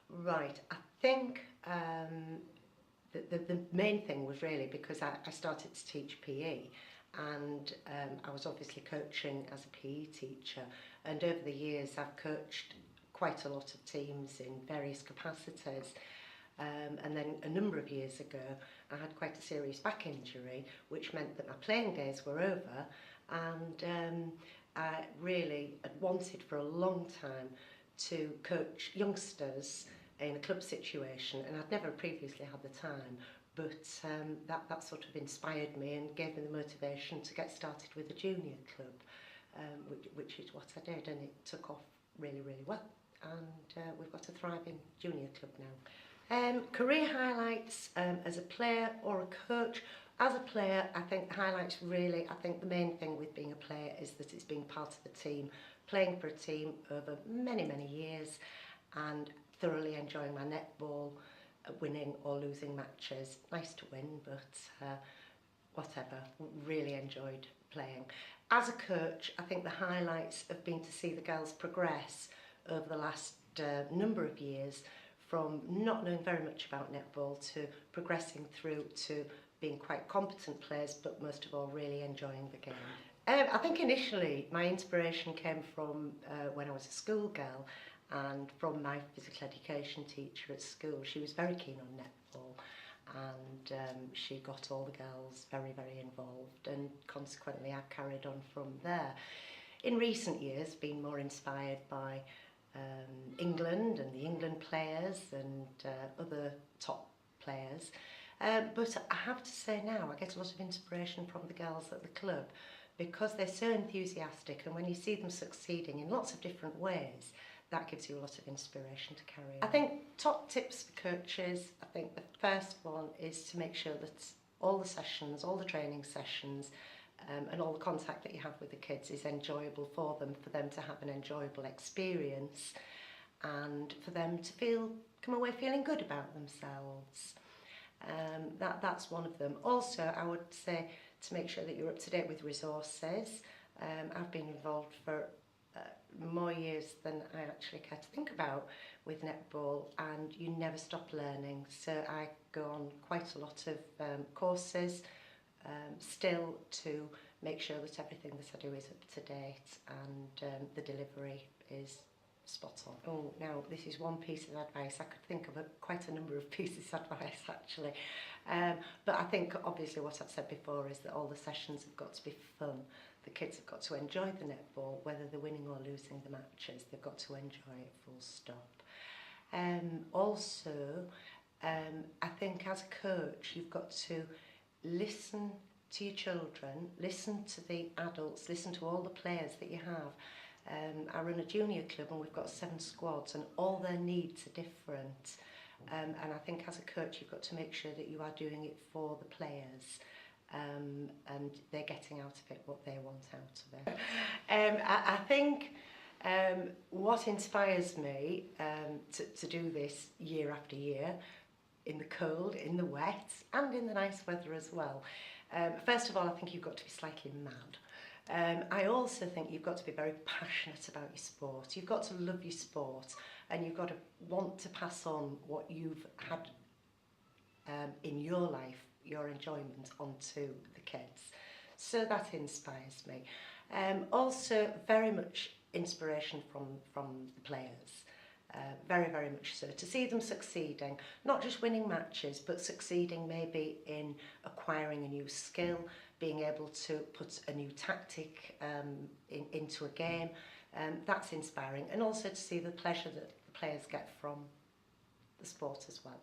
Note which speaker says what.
Speaker 1: Right, I think the main thing was really because I started to teach PE, and I was obviously coaching as a PE teacher, and over the years I've coached quite a lot of teams in various capacities. And then a number of years ago I had quite a serious back injury, which meant that my playing days were over, and I really had wanted for a long time to coach youngsters in a club situation, and I'd never previously had the time, but that sort of inspired me and gave me the motivation to get started with a junior club, which is what I did, and it took off really, really well, and we've got a thriving junior club now. Career highlights as a player or a coach. As a player, I think the highlights really, I think the main thing with being a player is that it's being part of a team, playing for a team over many, many years, and thoroughly enjoying my netball, winning or losing matches. Nice to win, but whatever, really enjoyed playing. As a coach, I think the highlights have been to see the girls progress over the last number of years, from not knowing very much about netball to progressing through to being quite competent players, but most of all really enjoying the game. I think initially my inspiration came from when I was a schoolgirl, and from my physical education teacher at school. She was very keen on netball, and she got all the girls very, very involved, and consequently I've carried on from there. In recent years, been more inspired by England and the England players and other top players. But I have to say now, I get a lot of inspiration from the girls at the club, because they're so enthusiastic, and when you see them succeeding in lots of different ways, that gives you a lot of inspiration to carry on. I think top tips for coaches, I think the first one is to make sure that all the sessions, all the training sessions, and all the contact that you have with the kids is enjoyable for them to have an enjoyable experience, and for them to come away feeling good about themselves. That's one of them. Also, I would say to make sure that you're up to date with resources. I've been involved for more years than I actually care to think about with netball, and you never stop learning. So I go on quite a lot of courses still, to make sure that everything that I do is up to date, and the delivery is spot on. Oh, now this is one piece of advice. I could think of quite a number of pieces of advice actually, but I think obviously what I've said before is that all the sessions have got to be fun. The kids have got to enjoy the netball, whether they're winning or losing the matches. They've got to enjoy it, full stop. Also, I think as a coach, you've got to listen to your children, listen to the adults, listen to all the players that you have. I run a junior club, and we've got 7 squads, and all their needs are different. And I think as a coach, you've got to make sure that you are doing it for the players, and they're getting out of it what they want out of it. I think what inspires me to do this year after year, in the cold, in the wet, and in the nice weather as well. First of all, I think you've got to be slightly mad. I also think you've got to be very passionate about your sport. You've got to love your sport, and you've got to want to pass on what you've had in your life, your enjoyment, onto the kids. So that inspires me. Also, very much inspiration from the players. Very, very much so. To see them succeeding, not just winning matches, but succeeding maybe in acquiring a new skill, being able to put a new tactic into a game. That's inspiring. And also to see the pleasure that the players get from the sport as well.